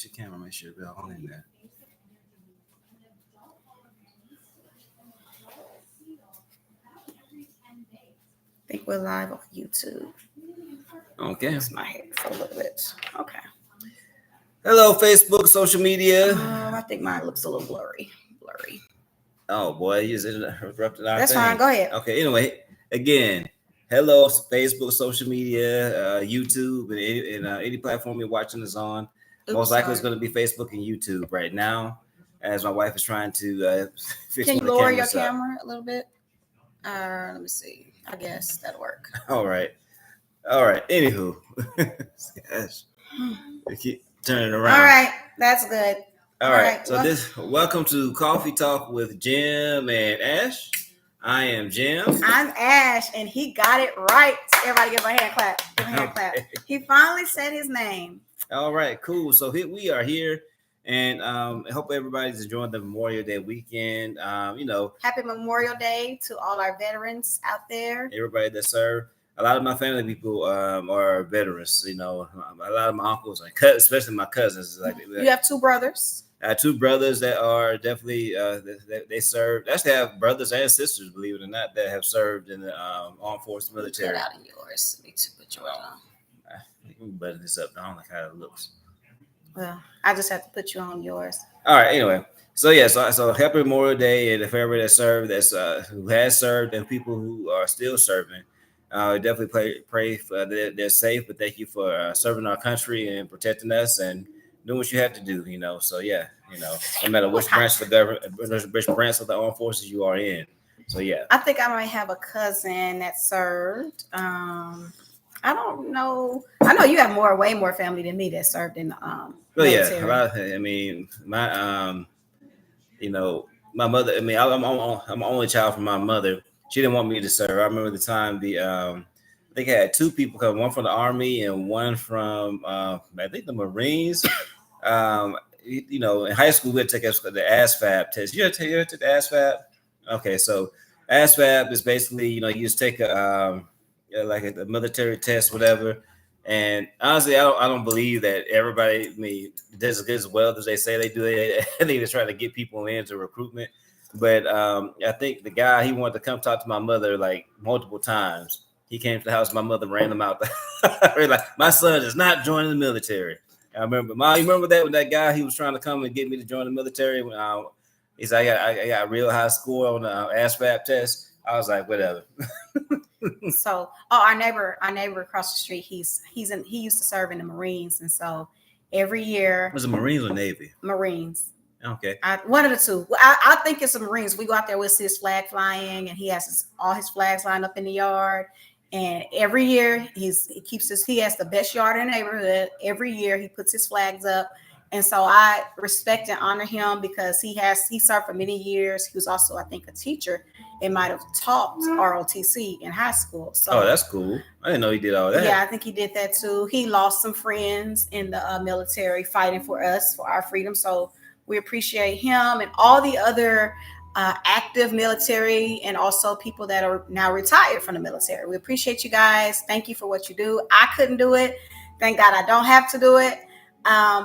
your camera, make sure we're all in there. I think we're live on YouTube. Okay. Fix my hair for a little bit. Okay. Hello, Facebook, social media. I think mine looks a little blurry. Oh boy, you just interrupted our That's thing. fine. Go ahead. Okay. Anyway, again, hello, Facebook, social media, YouTube, and any platform you're watching us on. Most likely it's going to be Facebook and YouTube right now, as my wife is trying to fix. Can you one of the lower your cameras up. camera a little bit? Let me see. I guess that'll work. All right. Anywho, gosh, they keep turning around. All right, that's good. All right. So welcome to Coffee Talk with Jim and Ash. I am Jim. I'm Ash, and he got it right. Everybody give a hand clap. Give a hand clap. He finally said his name. All right, cool. So we are here, and I hope everybody's enjoying the Memorial Day weekend. Happy Memorial Day to all our veterans out there. Everybody that served. A lot of my family people are veterans. A lot of my uncles and cousins, especially my cousins. You have two brothers. I have two brothers that are definitely they served. I actually have brothers and sisters, believe it or not, that have served in the armed forces military. Put out in yours. Me too. Put yours on. Let me button this up. I don't like how it looks. Well, I just have to put you on yours. All right. Anyway, so happy Memorial Day, and if everybody that served, who has served, and people who are still serving. Definitely pray for they're safe, but thank you for serving our country and protecting us and doing what you have to do. So no matter which branch of the government, which branch of the armed forces you are in. So yeah, I think I might have a cousin that served. I don't know. I know you have way more family than me that served in the military. My mother. I'm an only child from my mother. She didn't want me to serve. I remember the time I think I had two people come, one from the Army and one from I think the Marines. In high school we had to take the ASVAB test. You ever took the ASVAB? Okay, so ASVAB is basically you just take a military test, whatever. And honestly, I don't believe that everybody does as good as well as they say they do. I think they're trying to get people into recruitment. But I think the guy, he wanted to come talk to my mother like multiple times. He came to the house. My mother ran him out. Like, my son is not joining the military. I remember. Mom, you remember that when that guy, he was trying to come and get me to join the military? He said, I got a real high score on the ASVAB test. I was like, whatever. So, our neighbor across the street, he used to serve in the Marines. And so every year. Was it Marines or Navy? Marines. Okay. One of the two. I think it's the Marines. We go out there with his flag flying, and he has all his flags lined up in the yard. And every year he has the best yard in the neighborhood. Every year he puts his flags up. And so I respect and honor him because he served for many years. He was also, I think, a teacher and might have taught ROTC in high school. So, that's cool. I didn't know he did all that. Yeah, I think he did that too. He lost some friends in the military fighting for us, for our freedom. So we appreciate him and all the other active military and also people that are now retired from the military. We appreciate you guys. Thank you for what you do. I couldn't do it. Thank God I don't have to do it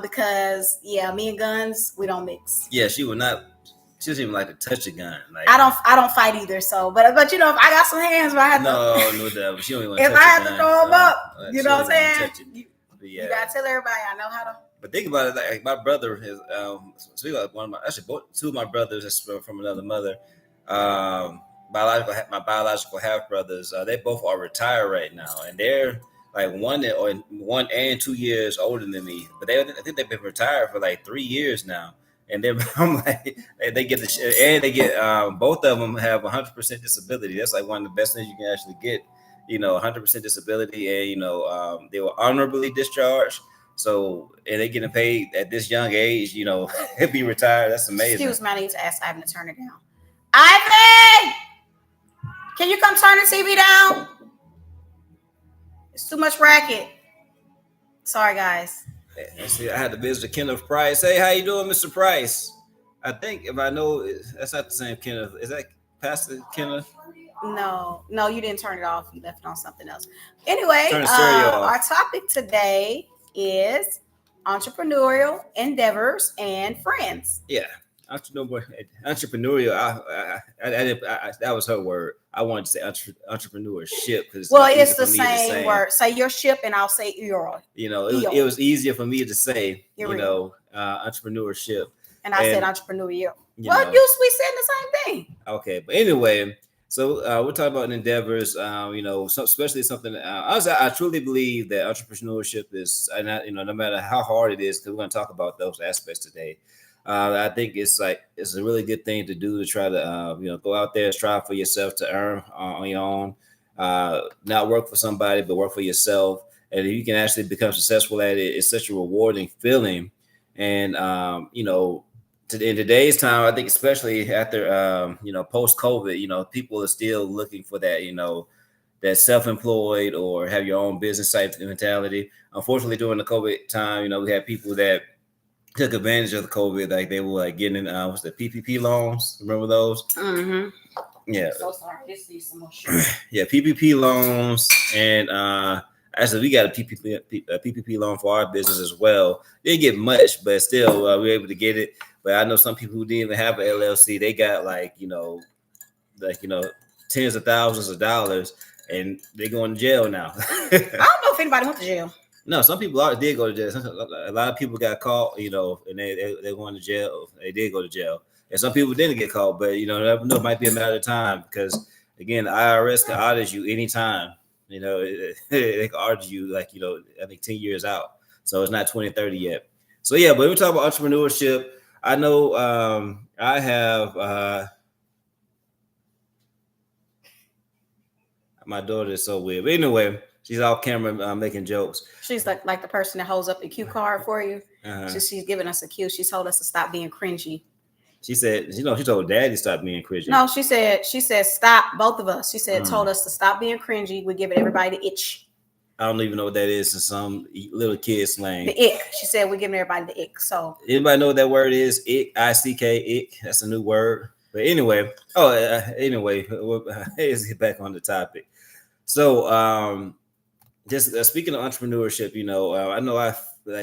because, me and guns, we don't mix. Yeah, she would not. She doesn't even like to touch a gun. Like, I don't fight either. So, but if I got some hands, but I have no doubt. She don't even want to if touch I have a to gun, throw them up, you know what I'm saying? You gotta tell everybody I know how to. But think about it, like my brother is two of my brothers is from another mother. My biological half brothers, they both are retired right now, and they're like 1 and 2 years older than me. But I think they've been retired for like 3 years now. And I'm like, they get both of them have 100% disability. That's like one of the best things you can actually get. 100% disability, and they were honorably discharged. So, and they getting paid at this young age, be retired. That's amazing. Excuse me, I need to ask Ivan to turn it down. Ivan, can you come turn the TV down? It's too much racket. Sorry, guys. See, I had to visit Kenneth Price. Hey, how you doing, Mr. Price? I think if I know, that's not the same Kenneth. Is that Pastor Kenneth? No, you didn't turn it off. You left it on something else. Anyway, Turn the stereo off. Our topic today is entrepreneurial endeavors and friends. Yeah, entrepreneurial. That was her word. I wanted to say entrepreneurship because well, it's the same word. Say your ship, and I'll say your. It was easier for me to say. Entrepreneurship. And I said entrepreneurial. Well, we said the same thing. Okay, but anyway, so we're talking about endeavors. Especially something. I truly believe that entrepreneurship is, and no matter how hard it is, because we're going to talk about those aspects today. I think it's a really good thing to do to try to go out there and strive for yourself to earn on your own, not work for somebody but work for yourself. And if you can actually become successful at it, it's such a rewarding feeling. And in today's time, I think especially after post COVID, people are still looking for that that self-employed or have your own business type mentality. Unfortunately, during the COVID time, we had people that took advantage of the COVID, like they were getting what's the PPP loans? Remember those? Mm-hmm. Yeah. So sorry, this needs some more sugar. Yeah, PPP loans, and actually we got a PPP loan for our business as well. Didn't get much, but still we were able to get it. But I know some people who didn't even have an LLC, they got tens of thousands of dollars, and they're going to jail now. I don't know if anybody went to jail. No, some people did go to jail. A lot of people got caught, and they're going to jail. They did go to jail. And some people didn't get caught, but, never know. It might be a matter of time because, again, the IRS can audit you anytime. They can audit you, I think 10 years out. So it's not 2030 yet. So, yeah, but we're talking about entrepreneurship. I know I have my daughter is so weird. But anyway, she's off camera making jokes. She's like the person that holds up the cue card for you. Uh-huh. She's giving us a cue. She told us to stop being cringy. She said, she told Daddy to stop being cringy. No, she said stop, both of us. She said, told us to stop being cringy. We're giving everybody the itch. I don't even know what that is in some little kid slang. The ick. She said we're giving everybody the ick. So anybody know what that word is? Ick, I-C-K, ick. That's a new word. But anyway, let's get back on the topic. So just speaking of entrepreneurship, I know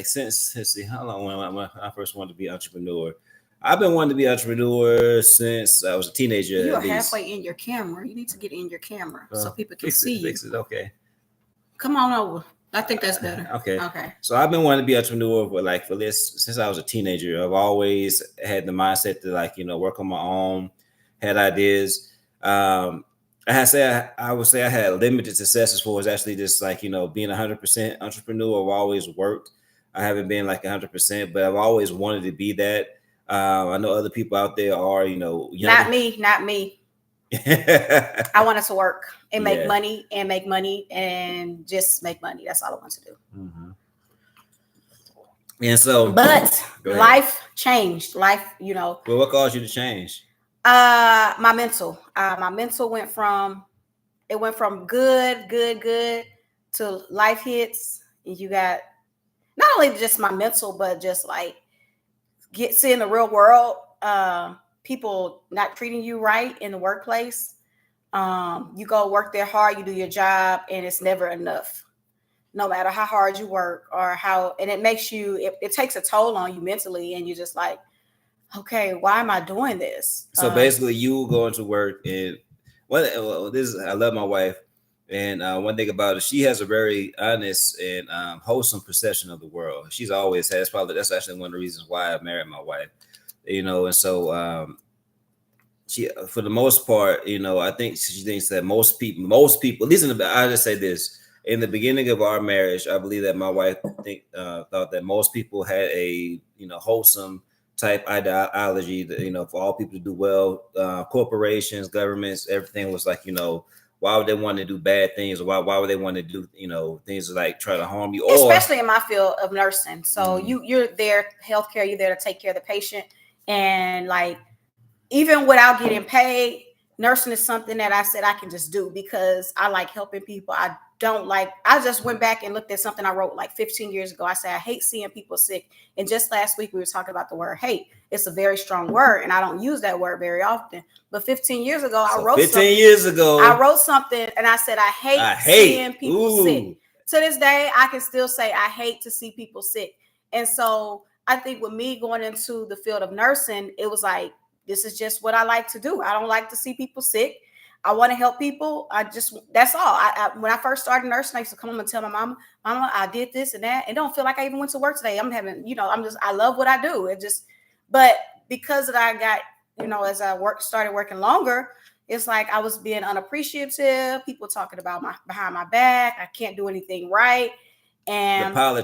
since, let's see, how long when I first wanted to be an entrepreneur. I've been wanting to be an entrepreneur since I was a teenager. You are halfway in your camera. You need to get in your camera so people can see you. Fix it. Okay. Come on over. I think that's better. Okay. So I've been wanting to be an entrepreneur for this since I was a teenager. I've always had the mindset to work on my own, had ideas. I would say I had limited success as far as actually just being 100% entrepreneur. I've always worked. I haven't been 100%, but I've always wanted to be that. I know other people out there are, not me. I wanted to work and make money and just make money. That's all I want to do. Mm-hmm. And so, but life changed. Well, what caused you to change? My mental. My mental went from good to life hits. And you got not only just my mental, but just seeing the real world. People not treating you right in the workplace. You go work there hard, you do your job, and it's never enough. No matter how hard you work and it makes you, it takes a toll on you mentally, and you're just okay, why am I doing this? So basically, you going to work, and I love my wife, and one thing about it, she has a very honest and wholesome perception of the world. She's always had. That's actually one of the reasons why I married my wife. And so she, for the most part, I think she thinks that most people, at least I just say this, in the beginning of our marriage, I believe that my wife thought that most people had a, wholesome type ideology that, for all people to do well, corporations, governments, everything was why would they want to do bad things? Or why would they want to do, things try to harm you? Especially in my field of nursing. So you're there, healthcare, you're there to take care of the patient. And even without getting paid, nursing is something that I said I can just do because I like helping people. I just went back and looked at something I wrote 15 years ago. I said, I hate seeing people sick. And just last week we were talking about the word hate. It's a very strong word, and I don't use that word very often. But 15 years ago, I wrote something and I said, I hate seeing people sick. To this day, I can still say I hate to see people sick. And so I think with me going into the field of nursing, it was like, this is just what I like to do. I don't like to see people sick. I want to help people. That's all. When I first started nursing, I used to come home and tell my mama, I did this and that. It don't feel like I even went to work today. I love what I do. But because that I got, as I started working longer, it's like I was being unappreciative. People talking about behind my back. I can't do anything right. And the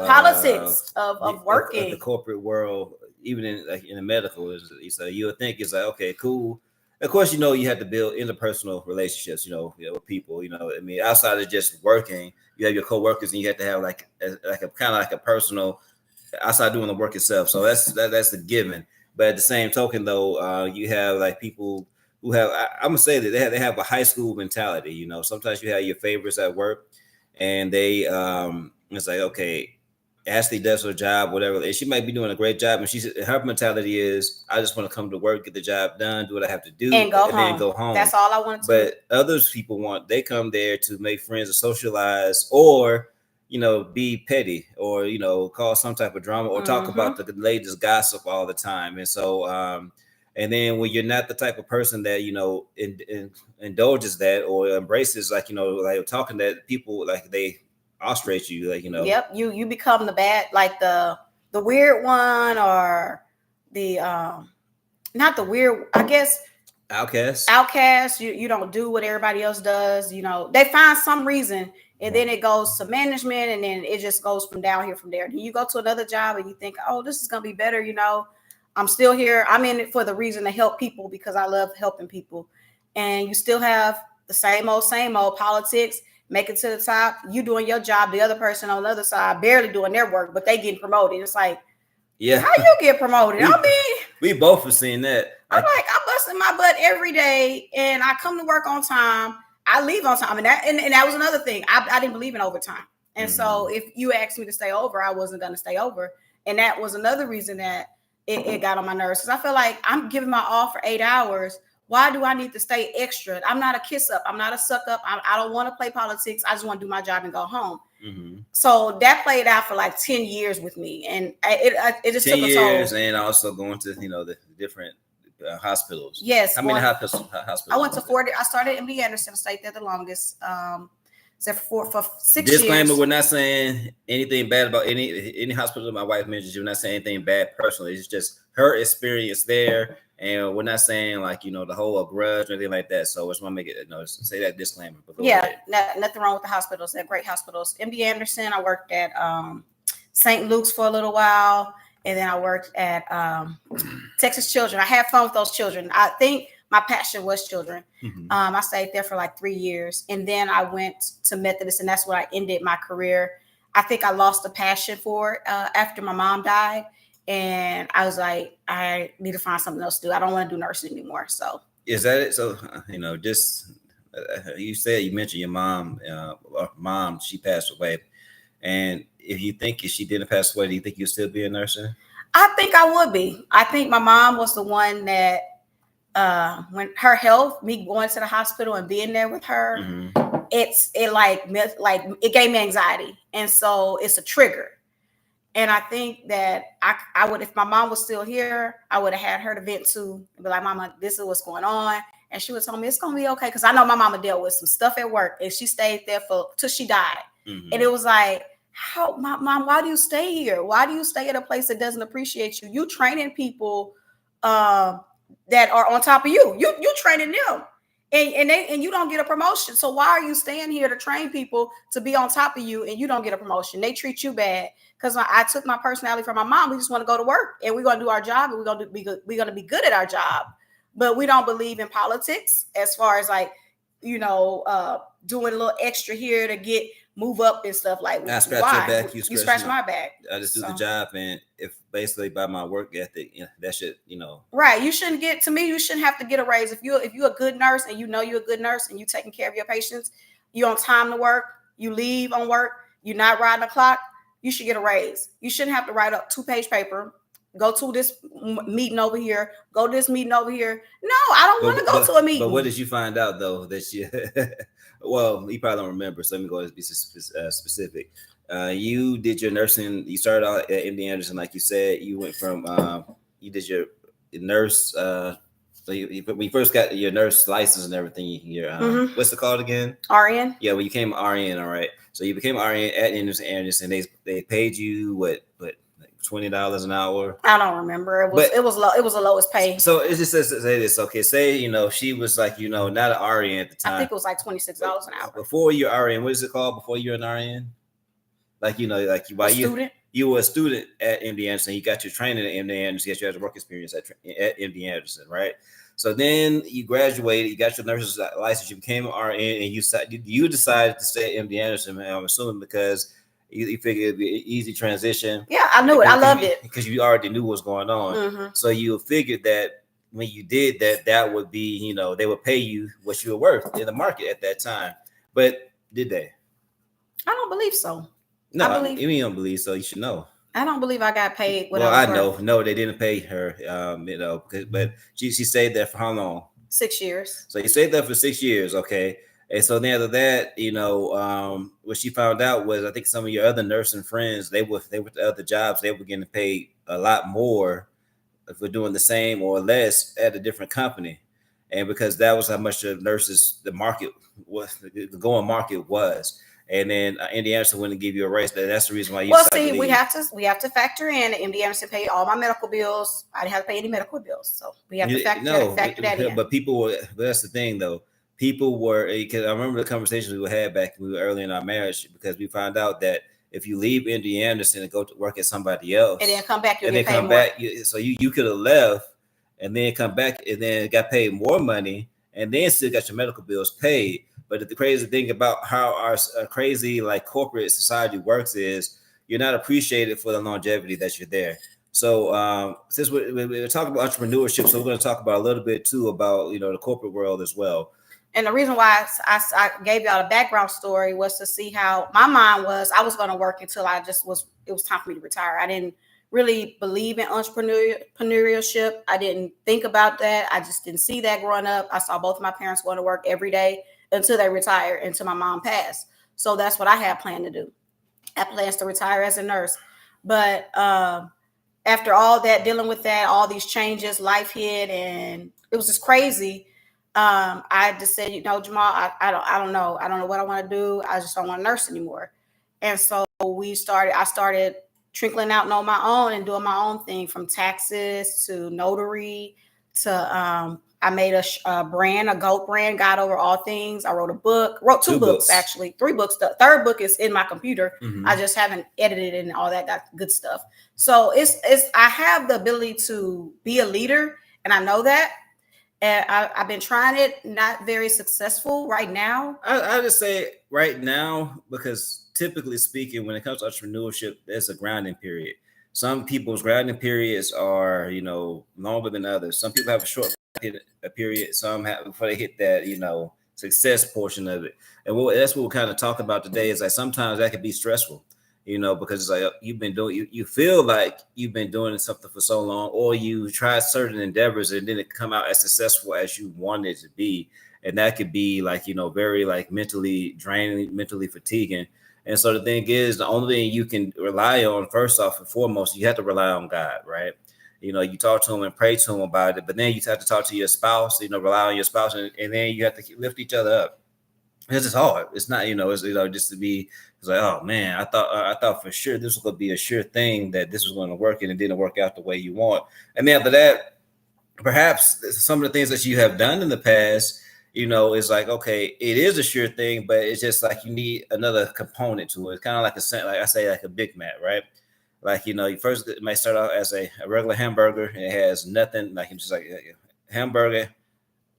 politics of working of the corporate world, even in the medical, so you would think it's like, okay, cool. Of course, you have to build interpersonal relationships, with people. I mean, outside of just working, you have your coworkers, and you have to have like a kind of like a personal outside doing the work itself. So that's a given. But at the same token, though, you have like people who have, I'm gonna say that they have a high school mentality. Sometimes you have your favorites at work, and they it's like, okay, Ashley does her job, whatever, and she might be doing a great job, and her mentality is, I just want to come to work, get the job done, do what I have to do, and then go home. That's all I want to do. But others people they come there to make friends or socialize, or be petty, or cause some type of drama, or talk about the latest gossip all the time. And so and then when you're not the type of person that indulges that or embraces, like like talking that people, like they ostrich you, like Yep, you become the bad, like the weird one, or the not the weird, I guess, outcast. You don't do what everybody else does. They find some reason, and then it goes to management, and then it just goes from down here from there. Then you go to another job and you think, oh, this is gonna be better. I'm still here. I'm in it for the reason to help people, because I love helping people. And you still have the same old politics. Make it to the top. You doing your job. The other person on the other side barely doing their work, but they getting promoted. It's like, yeah, how you get promoted? We both have seen that. I'm busting my butt every day, and I come to work on time. I leave on time, and that was another thing. I didn't believe in overtime, and so if you asked me to stay over, I wasn't going to stay over, and that was another reason that it got on my nerves, because I feel like I'm giving my all for 8 hours. Why do I need to stay extra? I'm not a kiss up. I'm not a suck up. I don't want to play politics. I just want to do my job and go home. So that played out for like 10 years with me, and it just 10 took years, and also going to the different hospitals. Yes. How many hospitals? I went to 40. I started at MD Anderson. I stayed there the longest. Except for 6 years. Disclaimer: we're not saying anything bad about any hospital my wife mentions. We're not saying anything bad personally. It's just her experience there, and we're not saying like the whole grudge or anything like that. So I just want to make it say that disclaimer. Nothing wrong with the hospitals. They're great hospitals. MD Anderson. I worked at St. Luke's for a little while, and then I worked at Texas Children. I had fun with those children. I think my passion was children. I stayed there for like 3 years, and then I went to Methodist, and that's where I ended my career. I think I lost the passion for it after my mom died, and I was like, I need to find something else to do. I don't want to do nursing anymore. So is that it? So just you mentioned your mom. Mom, she passed away, and if she didn't pass away, do you think you'd still be a nurse? I think I would be. I think my mom was the one that. When her health, me going to the hospital and being there with her, it gave me anxiety, and so it's a trigger. And I think that I would, if my mom was still here, I would have had her to vent to and be like, Mama, this is what's going on, and she would tell me it's gonna be okay, because I know my mama dealt with some stuff at work, and she stayed there till she died, and it was like, how, mom, why do you stay here? Why do you stay at a place that doesn't appreciate you? You training people. That are on top of you. You training them, and you don't get a promotion. So why are you staying here to train people to be on top of you, and you don't get a promotion? They treat you bad. Because I took my personality from my mom. We just want to go to work, and we're gonna do our job, and we're gonna be good. We're gonna be good at our job, but we don't believe in politics as far as like doing a little extra here to move up and stuff. Like, I scratch your back, you scratch my back. I just do the job, and if basically by my work ethic, that should, right. You shouldn't have to get a raise if you're a good nurse, and you're a good nurse, and you taking care of your patients. You're on time to work. You leave on work. You're not riding the clock. You should get a raise. You shouldn't have to write up 2-page paper. Go to this meeting over here. Go to this meeting over here. No, I don't want to go to a meeting. But what did you find out though that well, you probably don't remember. So let me go and be specific. You did your nursing. You started out at MD Anderson, like you said. You went from you did your nurse. So when you first got your nurse license and everything, your what's it called again? RN. Yeah, when you came RN, all right. So you became RN at Anderson. They paid you what like $20 an hour. I don't remember. It was low. It was the lowest pay. So it just says say this. Okay, say she was like not an RN at the time. I think it was like $26 an hour. Before you're RN, what is it called? Before you're an RN, like you were a student at MD Anderson. You got your training at MD Anderson. You had your work experience at MD Anderson, right? So then you graduated, you got your nurse's license, you became an RN, and you decided to stay at MD Anderson, man, I'm assuming because you figured it'd be an easy transition. Yeah, I knew it. I loved it. Because you already knew what was going on. So you figured that when you did that would be, they would pay you what you were worth in the market at that time. But did they? I don't believe so. No, you don't believe so. You should know. I don't believe I got paid. Well, I know. No, they didn't pay her. But she stayed there for how long? 6 years. So you stayed there for 6 years, okay? And so then after that, what she found out was I think some of your other nursing friends they were to other jobs. They were getting paid a lot more for doing the same or less at a different company, and because that was how much the market was, the going market was. And then MD Anderson wouldn't give you a raise. That's the reason why you. Well, see, we have to factor in that MD Anderson paid all my medical bills. I didn't have to pay any medical bills, so we have to factor that in. But that's the thing, though. People were, because I remember the conversations we had back when we were early in our marriage, because we found out that if you leave MD Anderson and go to work at somebody else, and then come back, so you could have left and then come back and then got paid more money and then still got your medical bills paid. But the crazy thing about how our crazy like corporate society works is you're not appreciated for the longevity that you're there. So since we're talking about entrepreneurship, so we're going to talk about a little bit too about the corporate world as well. And the reason why I gave y'all a background story was to see how my mind was. I was going to work until it was time for me to retire. I didn't really believe in entrepreneurship. I didn't think about that. I just didn't see that growing up. I saw both of my parents going to work every day until they retired, until my mom passed. So that's what I had planned to do. I planned to retire as a nurse. But after all that, dealing with that, all these changes, life hit, and it was just crazy. I just said, Jamal, I don't know. I don't know what I want to do. I just don't want to nurse anymore. And so I started trickling out on my own and doing my own thing, from taxes to notary to I made a brand, a GOAT brand, God Over All Things. I wrote two books, actually, 3 books. The third book is in my computer. I just haven't edited it and all that good stuff. So I have the ability to be a leader, and I know that. And I've been trying it, not very successful right now. I just say right now, because typically speaking, when it comes to entrepreneurship, there's a grounding period. Some people's grounding periods are, longer than others. Some people have a short period. Some have before they hit that, success portion of it. And that's what we'll kind of talk about today. Is like sometimes that can be stressful, because it's like you feel like you've been doing something for so long, or you try certain endeavors and then it come out as successful as you wanted it to be. And that could be like, very like mentally draining, mentally fatiguing. And so the thing is, the only thing you can rely on, first off and foremost, you have to rely on God, right? You talk to him and pray to him about it, but then you have to talk to your spouse, rely on your spouse, and then you have to lift each other up. It's just hard. It's not, just to be, it's like, oh man, I thought for sure this was going to be a sure thing that this was going to work, and it didn't work out the way you want. And then after that, perhaps some of the things that you have done in the past, is like, okay, it is a sure thing, but it's just like you need another component to it. It's kind of like a Big Mac, right? Like, you first it might start out as a regular hamburger, and it has nothing, like it's just like a hamburger,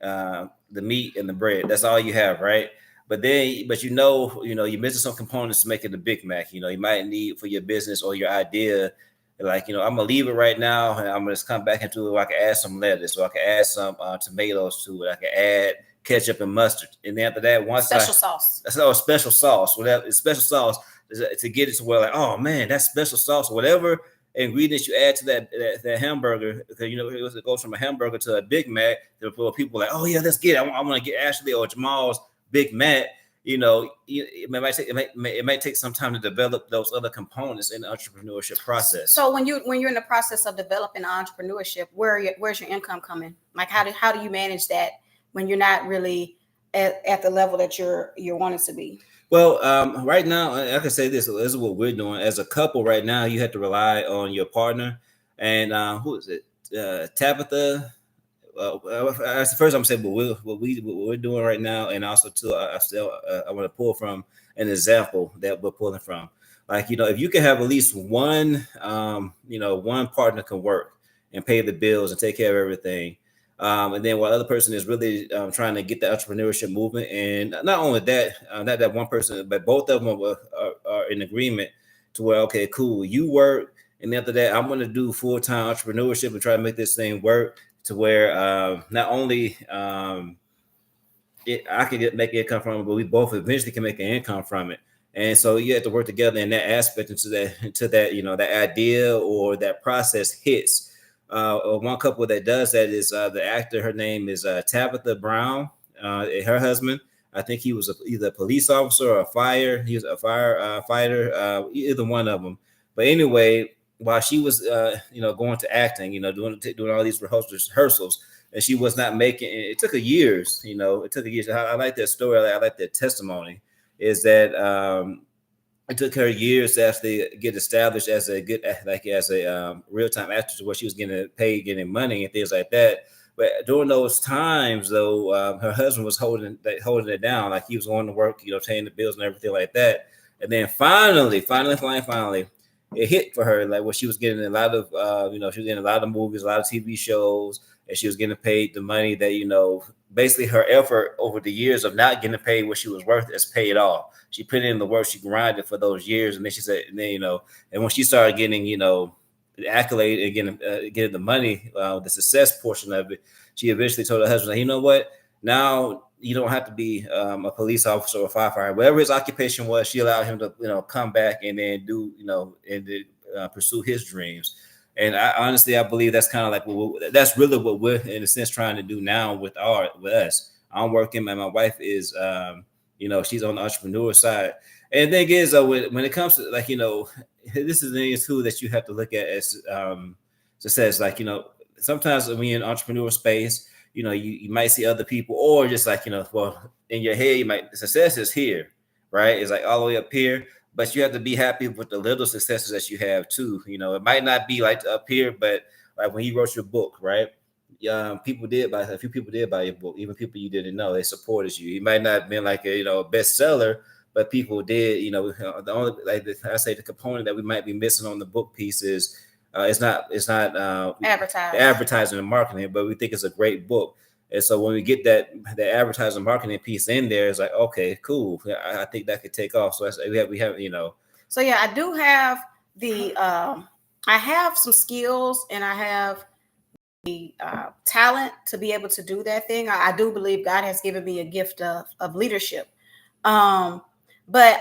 the meat and the bread. That's all you have, right? But you're missing some components to make it a Big Mac. You might need for your business or your idea. Like, I'm gonna leave it right now, and I'm gonna just come back into it. I can add some lettuce, or I can add some tomatoes to it. I can add ketchup and mustard, and then after that, special sauce, whatever special sauce to get it to where like, oh man, that's special sauce, whatever ingredients you add to that hamburger, because it goes from a hamburger to a Big Mac. People like, oh yeah, let's get it. I want to get Ashley or Jamal's Big Mac. it might take some time to develop those other components in the entrepreneurship process. So when you're in the process of developing entrepreneurship, where's your income coming? Like how do you manage that when you're not really at the level that you're wanting to be? Well, right now, I can say this is what we're doing as a couple. Right now, you have to rely on your partner, and who is it? Tabitha. That's the first I'm saying, but what we're doing right now, and also too, I want to pull from an example that we're pulling from. Like, if you can have at least one, one partner can work and pay the bills and take care of everything. And then while the other person is really trying to get the entrepreneurship movement, and not only that, not that one person, but both of them are in agreement to where, okay, cool, you work, and after that, I'm going to do full-time entrepreneurship and try to make this thing work to where not only I can make income from it, but we both eventually can make an income from it. And so you have to work together in that aspect into that that idea or that process hits. One couple that does that is the actor. Her name is Tabitha Brown. Her husband, I think he was either a police officer or he was a firefighter, either one of them. But anyway, while she was going to acting, doing all these rehearsals, and she was not making it. It took her years. It took her years. I like that story. I like that testimony. Is that it took her years to actually get established as a good, real-time actress, where she was getting paid, getting money, and things like that. But during those times, though, her husband was holding it down. Like, he was going to work, paying the bills and everything like that. And then finally, it hit for her, like, where she was getting a lot of, she was getting a lot of movies, a lot of TV shows, and she was getting paid the money that, basically her effort over the years of not getting paid what she was worth is paid off. She put in the work, she grinded for those years, and then she said, and then, and when she started getting, the accolade and getting the money, the success portion of it, she eventually told her husband, like, you know what, now you don't have to be a police officer or a firefighter, whatever his occupation was. She allowed him to, come back and then do, and pursue his dreams. And I believe that's kind of like that's really what we're in a sense trying to do now with us. I'm working, and my wife is, she's on the entrepreneur side. And the thing is, when it comes to this is the thing too that you have to look at as success. Like, sometimes when you're in entrepreneur space, you might see other people, or just well, in your head, success is here, right? It's like all the way up here. But you have to be happy with the little successes that you have too. It might not be like up here, but like when you wrote your book, right? A few people did buy your book, even people you didn't know. They supported you. You might not have been like a bestseller, but people did. The only, I say, the component that we might be missing on the book piece is it's not advertising, the advertising and marketing, but we think it's a great book. And so when we get that advertising marketing piece in there, it's like, okay, cool. I think that could take off. So we have. So yeah, I do have I have some skills, and I have the talent to be able to do that thing. I do believe God has given me a gift of leadership. But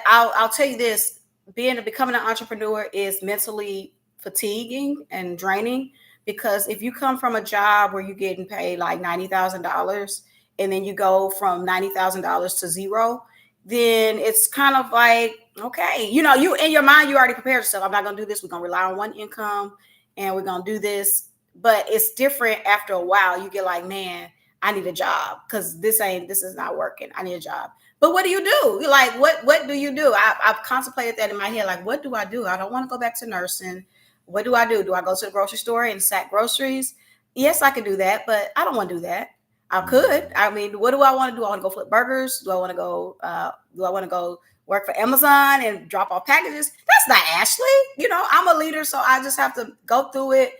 I'll tell you this: becoming an entrepreneur is mentally fatiguing and draining. Because if you come from a job where you're getting paid like $90,000, and then you go from $90,000 to zero, then it's kind of like, okay, you in your mind, you already prepared yourself. I'm not going to do this. We're going to rely on one income, and we're going to do this. But it's different after a while. You get like, man, I need a job because this is not working. I need a job. But what do you do? You're like, what do you do? I've contemplated that in my head. Like, what do I do? I don't want to go back to nursing. What do I do? Do I go to the grocery store and sack groceries? Yes, I could do that, but I don't want to do that. I could. I mean, what do I want to do? I want to go flip burgers. Do I want to go work for Amazon and drop off packages? That's not Ashley. I'm a leader, so I just have to go through it,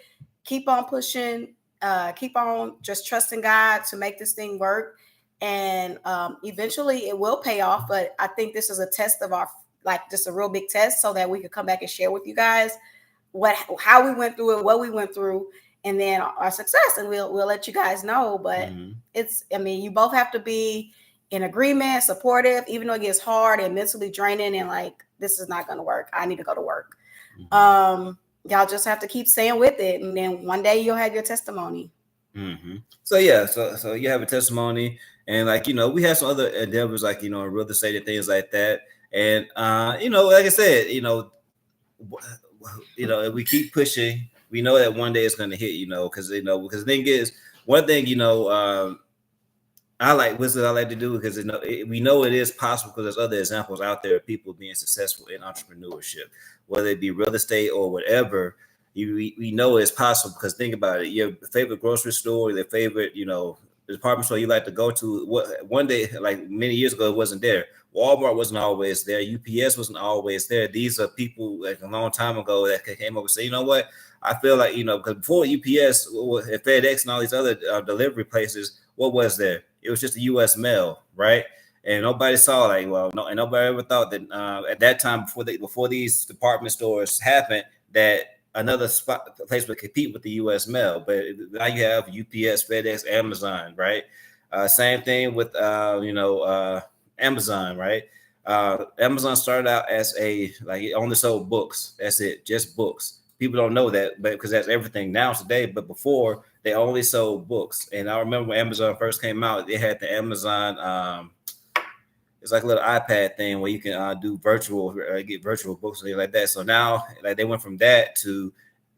keep on pushing, keep on just trusting God to make this thing work. And eventually it will pay off. But I think this is a test of just a real big test, so that we could come back and share with you guys how we went through it, what we went through, and then our success, and we'll let you guys know. But you both have to be in agreement, supportive, even though it gets hard and mentally draining, and like, this is not going to work. I need to go to work. Y'all just have to keep staying with it, and then one day you'll have your testimony. Mm-hmm. So yeah, so you have a testimony, and like we have some other endeavors like in real estate and things like that, and like I said, if we keep pushing, we know that one day it's going to hit, because the thing is, one thing I like what I like to do because we know it is possible because there's other examples out there of people being successful in entrepreneurship, whether it be real estate or whatever. We know it's possible because think about it. Your favorite grocery store, your favorite department store you like to go to. What one day, like many years ago, it wasn't there. Walmart wasn't always there. UPS wasn't always there. These are people like a long time ago that came up and say, you know what? I feel like because before UPS, FedEx, and all these other delivery places, what was there? It was just the U.S. mail, right? And nobody saw like, well, no, and nobody ever thought that at that time before these department stores happened that another place would compete with the U.S. mail. But now you have UPS, FedEx, Amazon, right? Same thing with Amazon, right? Amazon started out as it only sold books. That's it, just books. People don't know that, but because that's everything now today. But before they only sold books. And I remember when Amazon first came out, they had the Amazon. It's like a little iPad thing where you can do virtual, get virtual books and things like that. So now, like they went from that to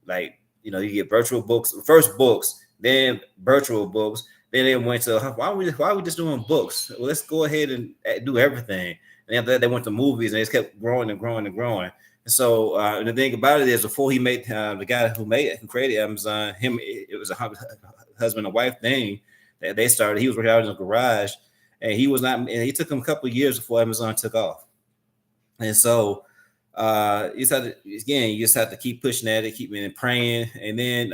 you get virtual books, first books, then virtual books. Then it went to why are we just doing books? Well, let's go ahead and do everything. And after that, they went to movies, and it just kept growing and growing and growing. And so the thing about it is, before he made the guy who created Amazon, it was a husband and wife thing that they started. He was working out in the garage, and he was not. And it took him a couple of years before Amazon took off. And so you just have to keep pushing at it, keep praying, and then.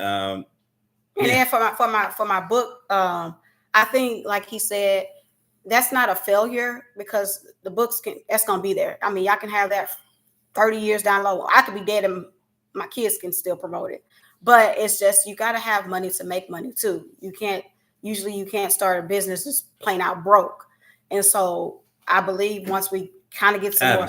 And then for my book, I think like he said, that's not a failure because the books that's gonna be there. I mean, y'all can have that 30 years down the road. I could be dead and my kids can still promote it. But it's just you gotta have money to make money too. You can't start a business just plain out broke. And so I believe once we kind of get some more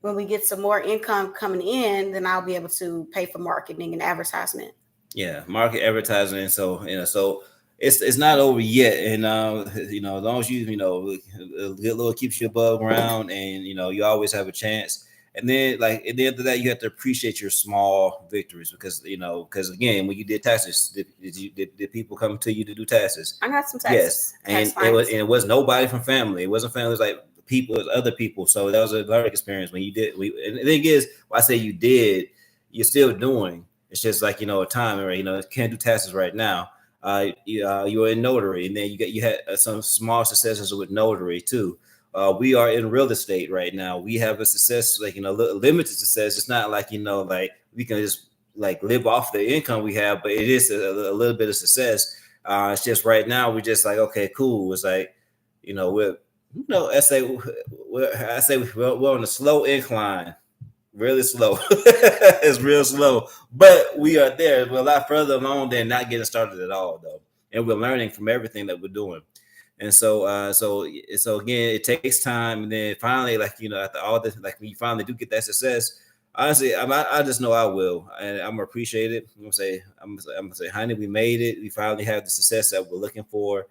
when we get some more income coming in, then I'll be able to pay for marketing and advertisement. Yeah, market advertising. So so it's not over yet, and as long as you little keeps you above ground, and you always have a chance. And then like at the end of that, you have to appreciate your small victories because again, when you did taxes, did people come to you to do taxes? I got some taxes. Yes, and it was nobody from family. It wasn't family. It was like people, it was other people. So that was a learning experience when you did. And the thing is, when I say you did, you're still doing. It's just like a time, right? Can't do taxes right now. You were in notary, and then you had some small successes with notary too. We are in real estate right now. We have a success, limited success. It's not like like we can just like live off the income we have, but it is a little bit of success. It's just right now we're just like, okay, cool. It's like we're I say we're on a slow incline. Really slow. It's real slow, but we are there. We're a lot further along than not getting started at all, though, and we're learning from everything that we're doing. And so, so again, it takes time, and then finally, after all this, like when you finally do get that success, honestly, I just know I will, and I'm gonna appreciate it. I'm gonna say, honey, we made it. We finally have the success that we're looking for,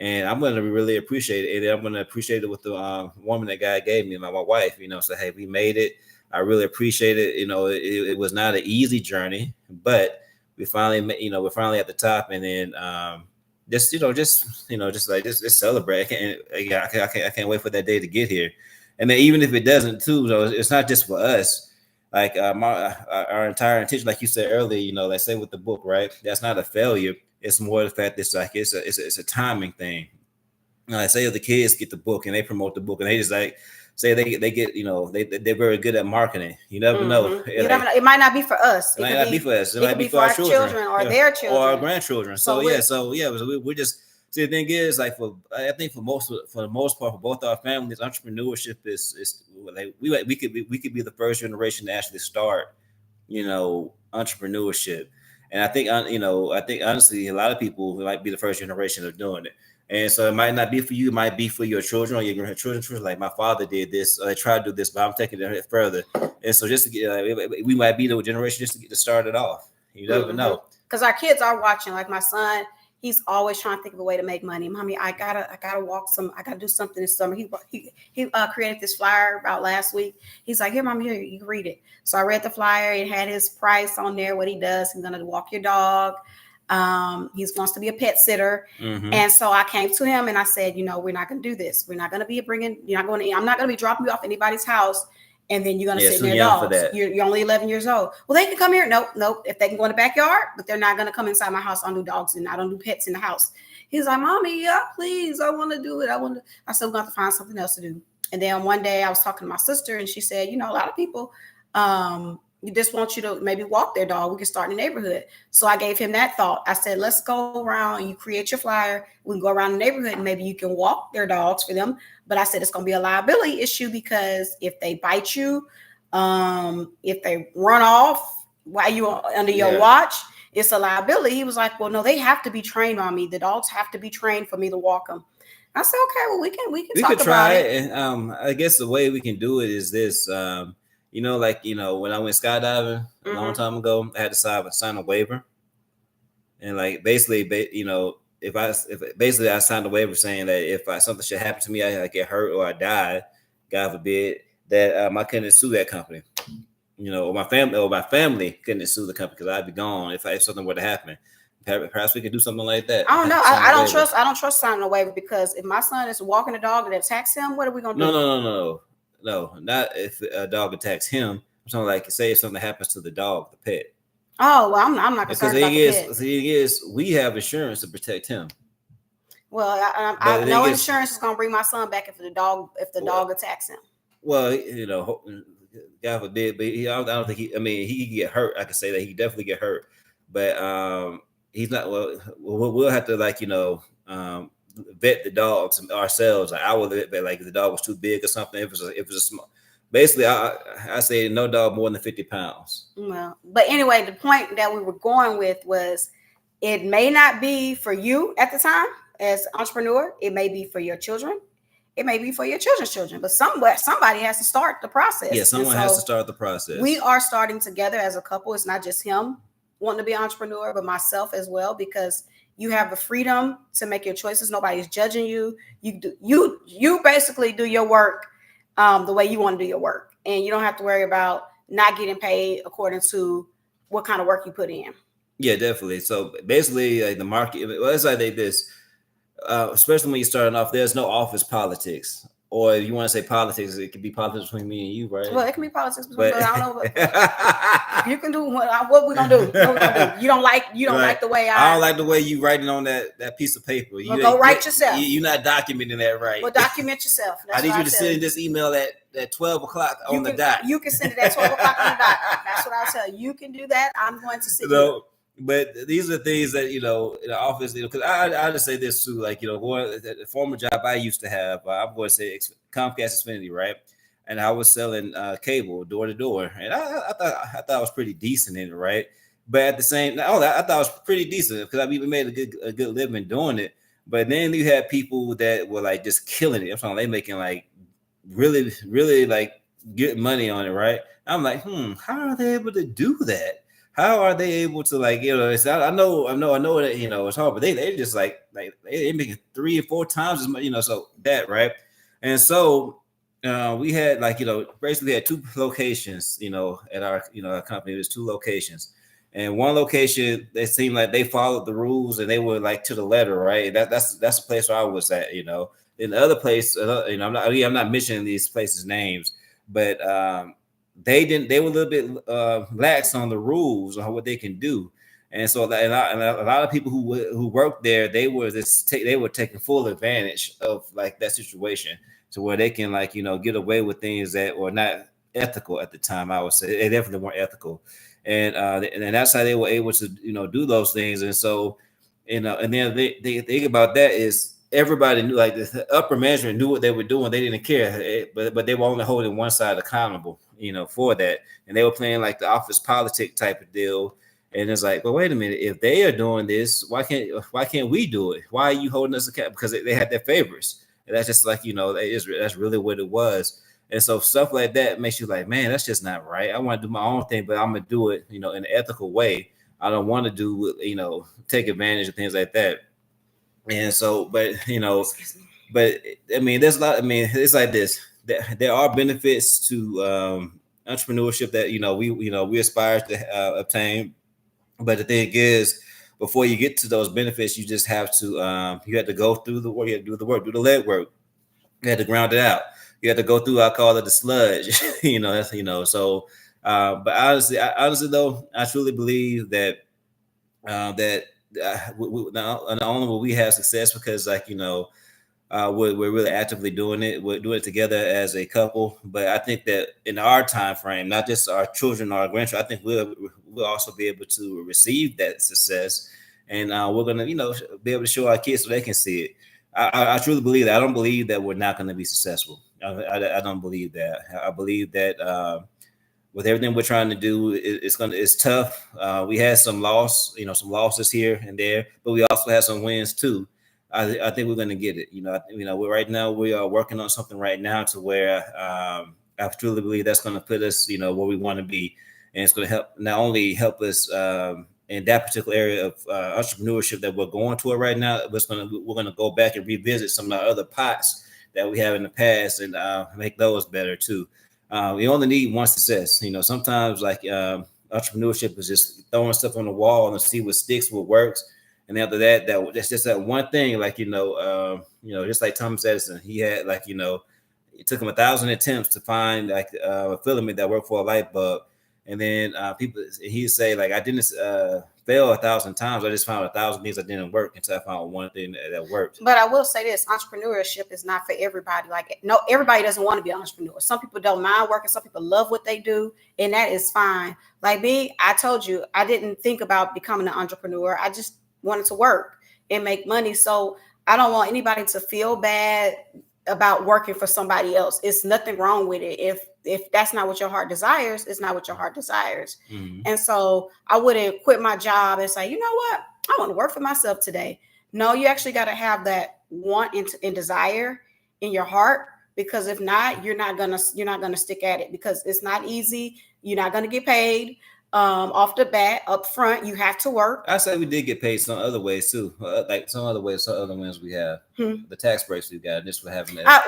and I'm gonna really appreciate it. And I'm gonna appreciate it with the woman that God gave me, my wife. Say, hey, we made it. I really appreciate it. It was not an easy journey, but we finally, we're finally at the top, and then just celebrate. I can't wait for that day to get here. And then even if it doesn't, too, it's not just for us. Like our entire intention, like you said earlier, like say with the book, right? That's not a failure. It's more the fact that it's a timing thing. Like say if the kids get the book and they promote the book and they just like. Say they get they're very good at marketing. You never know. You never know. It might not be for us. It might not be for us. It might be for our children or their children or our grandchildren. So we're just. See, the thing is, like I think for the most part, for both our families, entrepreneurship is like we could be the first generation to actually start, entrepreneurship. And I think honestly, a lot of people might be the first generation of doing it. And so it might not be for you, it might be for your children or your grandchildren. Like my father did this, I tried to do this, but I'm taking it further. And so just to get, we might be the generation just to get to start it off. You never know. because our kids are watching. Like my son, he's always trying to think of a way to make money. Mommy, I gotta walk some. I gotta do something this summer. He created this flyer about last week. He's like, here, Mommy, here, you can read it. So I read the flyer. It had his price on there, what he does. He's gonna walk your dog. He wants to be a pet sitter. And so I came to him and I said, we're not going to do this. We're not going to be I'm not going to be dropping you off anybody's house. And then you're going to sit in their dogs. You're only 11 years old. Well, they can come here. Nope. If they can go in the backyard, but they're not going to come inside my house. I don't do dogs and I don't do pets in the house. He's like, Mommy, yeah, please. I want to do it. I said, we're going to have to find something else to do. And then one day I was talking to my sister and she said, a lot of people, you just want you to maybe walk their dog. We can start in the neighborhood. So I gave him that thought. I said, let's go around and you create your flyer. We can go around the neighborhood and maybe you can walk their dogs for them. But I said, it's going to be a liability issue because if they bite you, if they run off while you're under your watch, it's a liability. He was like, well, no, they have to be trained on me. The dogs have to be trained for me to walk them. I said, okay, well, we can talk about it. And I guess the way we can do it is this, when I went skydiving a long time ago, I had to sign a waiver. And like, basically, if I signed a waiver saying that if something should happen to me, I get hurt or I die, God forbid, that I couldn't sue that company, or my family couldn't sue the company because I'd be gone if something were to happen. Perhaps we could do something like that. I don't know. I don't trust signing a waiver because if my son is walking a dog and attacks him, what are we gonna do? No, not if a dog attacks him. I'm talking like, say if something happens to the dog, the pet. Oh, well, I'm not concerned about the pet. The thing is, we have insurance to protect him. Well, I know insurance is gonna bring my son back if the dog attacks him. Well, God forbid, but I don't think he can get hurt. I can say that he definitely get hurt, but he's not. Well, we'll have to vet the dogs ourselves. Like I would vet, like if the dog was too big or something. If it was a small, basically, I say no dog more than 50 pounds. Well, but anyway, the point that we were going with was it may not be for you at the time as an entrepreneur. It may be for your children. It may be for your children's children. But somebody has to start the process. Yeah, someone has to start the process. We are starting together as a couple. It's not just him wanting to be an entrepreneur, but myself as well, because you have the freedom to make your choices. Nobody's judging you. You basically do your work the way you want to do your work. And you don't have to worry about not getting paid according to what kind of work you put in. Yeah, definitely. So basically, like the market, it's like this, especially when you're starting off, there's no office politics. Or if you want to say politics, it could be politics between me and you, right? Well, it can be politics between us. I don't know. You can do what we're gonna do. You don't like the way I don't like the way you writing on that piece of paper. You go write yourself. You're not documenting that right. Well, document yourself. I need you to send this email at 12 o'clock on the dot. You can send it at 12 o'clock on the dot. That's what I'll tell you. You can do that. I'm going to send you. But these are things that, in the office, because I just say this too, like, the former job I used to have, I'm going to say Comcast Xfinity, right? And I was selling cable door to door. And I thought I was pretty decent in it, right? But at the same, I thought I was pretty decent because I've even made a good living doing it. But then you had people that were like just killing it. I'm talking, they making like really, really like good money on it, right? I'm like, how are they able to do that? How are they able to I know that, it's hard, but they just like they making 3 or 4 times as much, so that, right? And so we had basically had 2 locations, at our, our company. There's 2 locations, and one location, they seemed like they followed the rules and they were like to the letter, right? That's the place where I was at, In the other place, I'm not mentioning these places' names, but they were a little bit lax on the rules on what they can do. And so a lot of people who worked there, they were taking full advantage of like that situation to where they can get away with things that were not ethical at the time. I would say they definitely weren't ethical. And that's how they were able to, do those things. And so, and then the thing about that is everybody knew, like the upper management knew what they were doing. They didn't care, but they were only holding one side accountable, for that. And they were playing like the office politic type of deal. And it's like, well, wait a minute, if they are doing this, why can't we do it? Why are you holding us accountable? Because they had their favorites. And that's just like, that's really what it was. And so stuff like that makes you like, man, that's just not right. I want to do my own thing, but I'm going to do it, in an ethical way. I don't want to do, take advantage of things like that. And so, but but I mean, there's a lot. I mean, it's like this. There are benefits to entrepreneurship that we aspire to obtain. But the thing is, before you get to those benefits, you just have to you have to go through the work. You have to do the work, do the lead work. You had to ground it out. You had to go through. I call it the sludge. That's So, but honestly though, I truly believe that that not only will we have success because we're really actively doing it. We're doing it together as a couple. But I think that in our time frame, not just our children or our grandchildren, I think we'll also be able to receive that success, and we're gonna be able to show our kids so they can see it. I truly believe that. I don't believe that we're not going to be successful. I don't believe that. I believe that with everything we're trying to do, it's tough. We had some losses here and there, but we also had some wins too. I think we're going to get it. Right now we are working on something right now to where I truly believe that's going to put us, where we want to be, and it's going to not only help us in that particular area of entrepreneurship that we're going toward right now, but we're going to go back and revisit some of the other pots that we have in the past and make those better too. We only need one success. Sometimes entrepreneurship is just throwing stuff on the wall and see what sticks, what works. And after that's just that one thing. Just like Thomas Edison, he had it took him 1,000 attempts to find a filament that worked for a light bulb. And then he'd say I didn't fail 1,000 times. I just found 1,000 things that didn't work until I found one thing that worked. But I will say this: entrepreneurship is not for everybody. Everybody doesn't want to be an entrepreneur. Some people don't mind working. Some people love what they do, and that is fine. Like me, I told you, I didn't think about becoming an entrepreneur. I just wanted to work and make money. So I don't want anybody to feel bad about working for somebody else. It's nothing wrong with it. If that's not what your heart desires, it's not what your heart desires. Mm-hmm. And so I wouldn't quit my job and say, you know what, I want to work for myself today. No, you actually got to have that want and desire in your heart, because if not, you're not gonna stick at it, because it's not easy. You're not gonna get paid. Off the bat, up front, you have to work. I say we did get paid some other ways too, some other wins we have. The tax breaks we got. This for having that.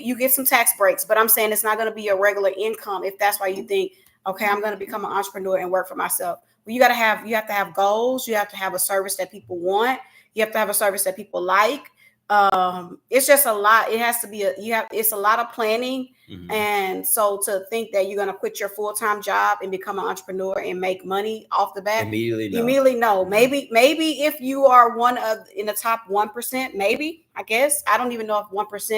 You get some tax breaks, but I'm saying it's not going to be a regular income. If that's why you think, okay, I'm going to become an entrepreneur and work for myself. Well, you have to have goals. You have to have a service that people want. You have to have a service that people like. It's just a lot. It has to be it's a lot of planning. Mm-hmm. And so to think that you're going to quit your full-time job and become an entrepreneur and make money off the bat, immediately no. Maybe if you are in the top 1%, maybe, I guess, I don't even know if 1%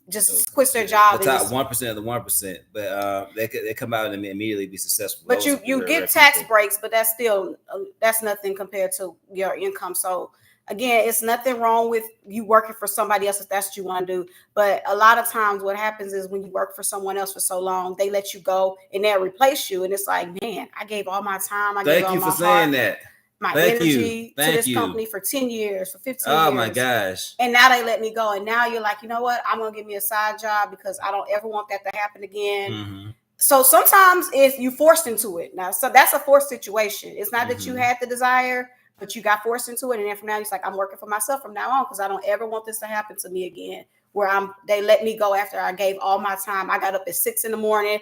just quits their job. The top 1% of the 1%, but they come out and immediately be successful. But you get tax breaks, but that's nothing compared to your income. So again, it's nothing wrong with you working for somebody else if that's what you want to do. But a lot of times what happens is when you work for someone else for so long, they let you go and they'll replace you. And it's like, man, I gave all my time. Thank you for saying that. My energy to this company for 10 years, for 15 years. Oh my gosh. And now they let me go. And now you're like, you know what? I'm going to give me a side job because I don't ever want that to happen again. Mm-hmm. So sometimes if you forced into it. Now, so that's a forced situation. It's not that you had the desire, but you got forced into it. And then from now, it's like, I'm working for myself from now on because I don't ever want this to happen to me again, where they let me go after I gave all my time. I got up at 6 a.m.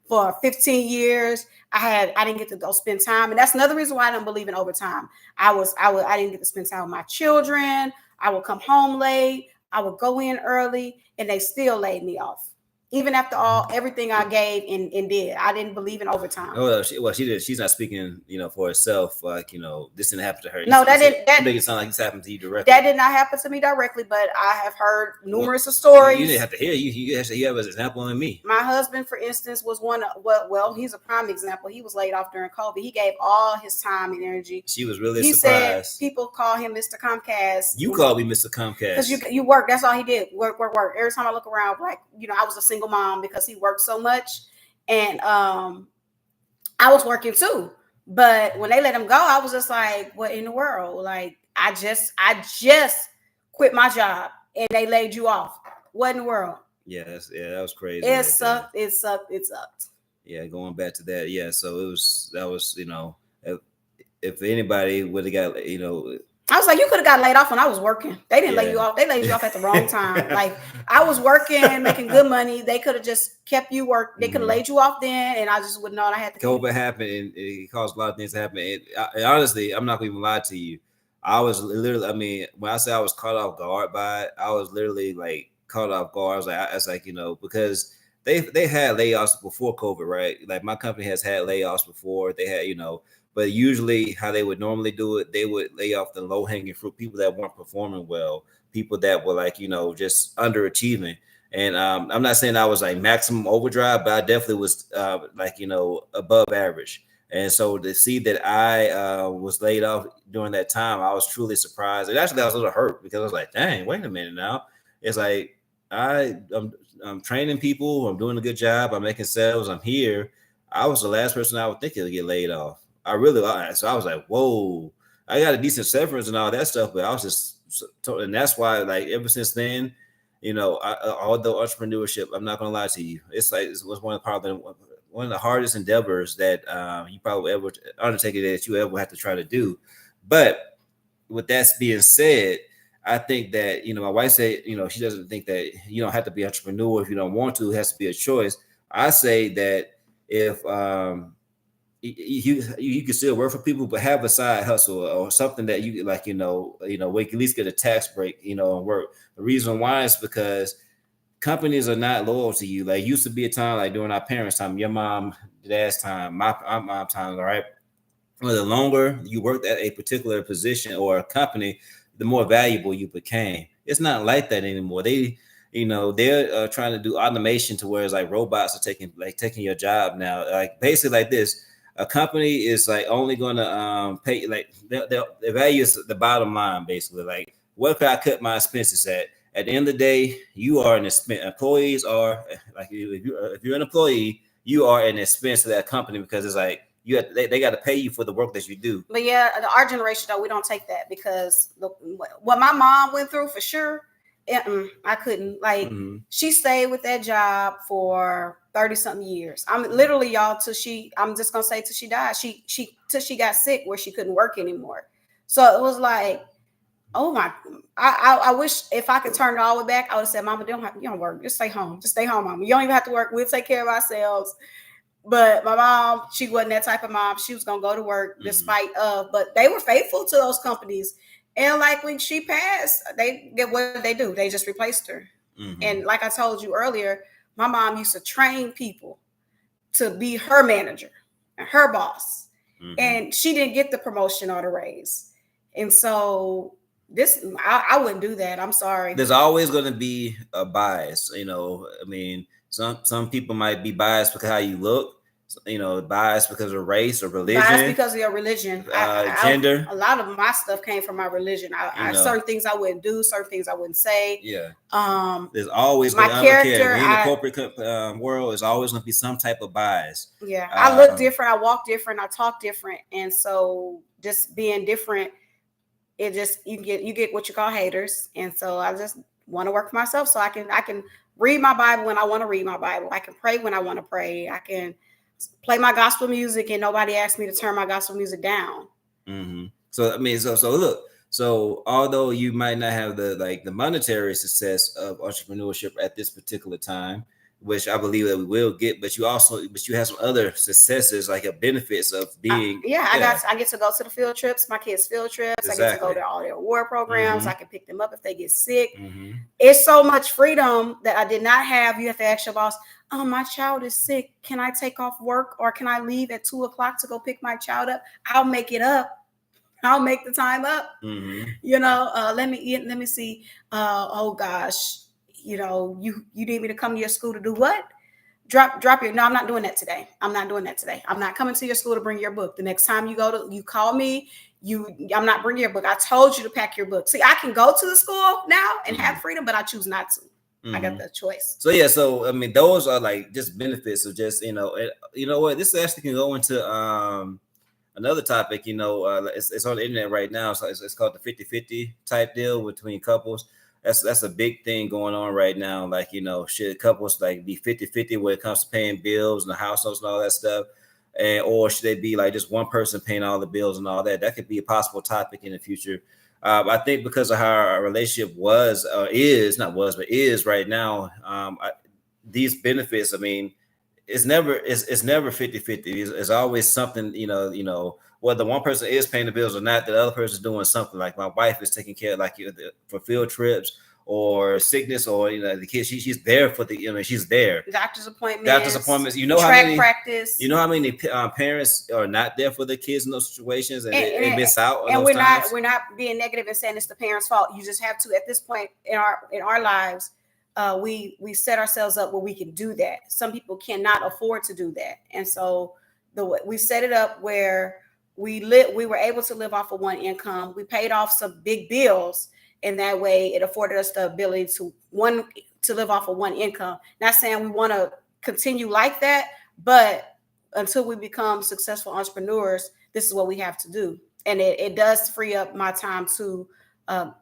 for 15 years. I didn't get to go spend time. And that's another reason why I don't believe in overtime. I didn't get to spend time with my children. I would come home late. I would go in early and they still laid me off. Even after everything I gave and did, I didn't believe in overtime. Oh, she did. She's not speaking, for herself. This didn't happen to her. No, that didn't. That make it sound like this happened to you directly. That did not happen to me directly, but I have heard numerous stories. You didn't have to hear. You have an example on me. My husband, for instance, was one. Well, he's a prime example. He was laid off during COVID. He gave all his time and energy. She was really surprised. Said people call him Mr. Comcast. You call me Mr. Comcast because you work. That's all he did. Work. Every time I look around, I was a single mom because he worked so much, and I was working too. But when they let him go, I was just like, "What in the world?" Like I just quit my job, and they laid you off. What in the world? Yeah, that was crazy. It sucked. It sucked. Yeah, going back to that. Yeah, so that was if anybody would have got, you know, I was like, you could have got laid off when I was working. They didn't lay yeah. you off. They laid you off at the wrong time. Like I was working, making good money. They could have just kept you work. They could have laid you off then, and I just wouldn't know. I had to. COVID happened, and it caused a lot of things to happen. And honestly, I'm not going to even lie to you. I was literally, I mean, when I say I was caught off guard by it, I was literally like caught off guard. I was like, you know, because they had layoffs before COVID, right? Like my company has had layoffs before. They had, you know, but usually how they would normally do it, they would lay off the low hanging fruit, people that weren't performing well, people that were like, you know, just underachieving. And I'm not saying I was like maximum overdrive, but I definitely was like, you know, above average. And so to see that I was laid off during that time, I was truly surprised. And actually, I was a little hurt because I was like, dang, wait a minute now. It's like I'm training people. I'm doing a good job. I'm making sales. I'm here. I was the last person I would think would get laid off. So I was like, whoa, I got a decent severance and all that stuff, but I was just, and that's why, like, ever since then, you know, although entrepreneurship, I'm not gonna lie to you, it's like it was one of the hardest endeavors that you probably ever undertake that you ever have to try to do. But with that being said, I think that, you know, my wife said, you know, she doesn't think that you don't have to be an entrepreneur if you don't want to. It has to be a choice. I say that if you can still work for people, but have a side hustle or something that you like, you know, where you can at least get a tax break, you know, and work. The reason why is because companies are not loyal to you. Like used to be a time like during our parents' time, your mom, dad's time, my mom time, all right. Well, the longer you worked at a particular position or a company, the more valuable you became. It's not like that anymore. They're trying to do automation to where it's like robots are taking your job now. Like basically like this, a company is like only going to pay, like the value is the bottom line, basically. Like what could I cut my expenses at? At the end of the day, you are an expense. Employees are like if you're an employee, you are an expense to that company because it's like they got to pay you for the work that you do. But yeah, our generation though, we don't take that because what my mom went through for sure. I couldn't like she stayed with that job for 30 something years. I'm literally y'all I'm just gonna say till she died. Till she got sick where she couldn't work anymore. So it was like, oh my, I wish if I could turn it all the way back, I would have said, Mama, you don't work. Just stay home. Just stay home, Mama. You don't even have to work. We'll take care of ourselves. But my mom, she wasn't that type of mom. She was gonna go to work despite but they were faithful to those companies. And like when she passed, they did what they do. They just replaced her. And like I told you earlier, my mom used to train people to be her manager and her boss. And she didn't get the promotion or the raise. And so I wouldn't do that. I'm sorry. There's always going to be a bias. You know, I mean, some people might be biased because how you look. You know, biased because of race or religion. Biased because of your religion. Gender. A lot of my stuff came from my religion. Certain things I wouldn't do, certain things I wouldn't say. Yeah. There's always my character. In the corporate world, there's always going to be some type of bias. Yeah, I look different. I walk different. I talk different, and so just being different, it just you get what you call haters. And so I just want to work for myself, so I can read my Bible when I want to read my Bible. I can pray when I want to pray. I can play my gospel music and nobody asked me to turn my gospel music down. So I mean, so look, so although you might not have the monetary success of entrepreneurship at this particular time, which I believe that we will get, but you have some other successes like benefits of being. I get to go to the field trips, my kids' field trips. Exactly. I get to go to all their award programs. I can pick them up if they get sick. It's so much freedom that I did not have. You have to ask your boss, oh, my child is sick. Can I take off work or can I leave at 2:00 to go pick my child up? I'll make it up. I'll make the time up. You know, let me see. Oh gosh, you know, you need me to come to your school to do what? Drop your. No, I'm not doing that today. I'm not doing that today. I'm not coming to your school to bring your book. The next time you call me, I'm not bringing your book. I told you to pack your book. See, I can go to the school now and have freedom, but I choose not to. I got the choice. So yeah, so I mean, those are like just benefits of just, you know, you know what, this actually can go into another topic. You know, it's on the internet right now. So it's called the 50-50 type deal between couples. That's a big thing going on right now. Like, you know, should couples like be 50-50 when it comes to paying bills and the households and all that stuff. and or should they be like just one person paying all the bills and all that? That could be a possible topic in the future. I think because of how our relationship was, is not was, but is right now, these benefits. I mean, it's never 50-50. It's always something, whether one person is paying the bills or not, the other person is doing something. Like my wife is taking care of like for field trips or sickness, or the kids, she's there for she's there. Doctor's appointments. Track practice. You know how many parents are not there for their kids in those situations, and they miss out on those times. We're not being negative and saying it's the parents' fault. You just have to, at this point in our lives, we set ourselves up where we can do that. Some people cannot afford to do that, and so we set it up where we were able to live off of one income. We paid off some big bills, and that way it afforded us the ability to live off of one income. Not saying we want to continue like that, but until we become successful entrepreneurs, this is what we have to do, and it does free up my time to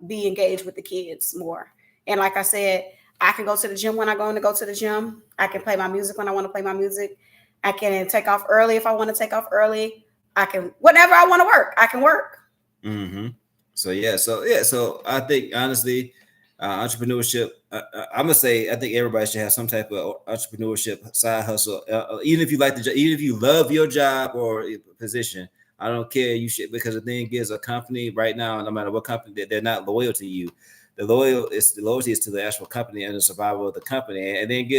be engaged with the kids more. And like I said, I can go to the gym when I go to the gym. I can play my music when I want to play my music. I can take off early if I want to take off early. I can, whenever I want to work, I can work. Mm-hmm. So I think honestly, entrepreneurship. I'm gonna say I think everybody should have some type of entrepreneurship side hustle. Even if you like the job, even if you love your job or position, I don't care. You should, because the thing is, a company right now, no matter what company, they're not loyal to you. The loyalty is to the actual company and the survival of the company. And then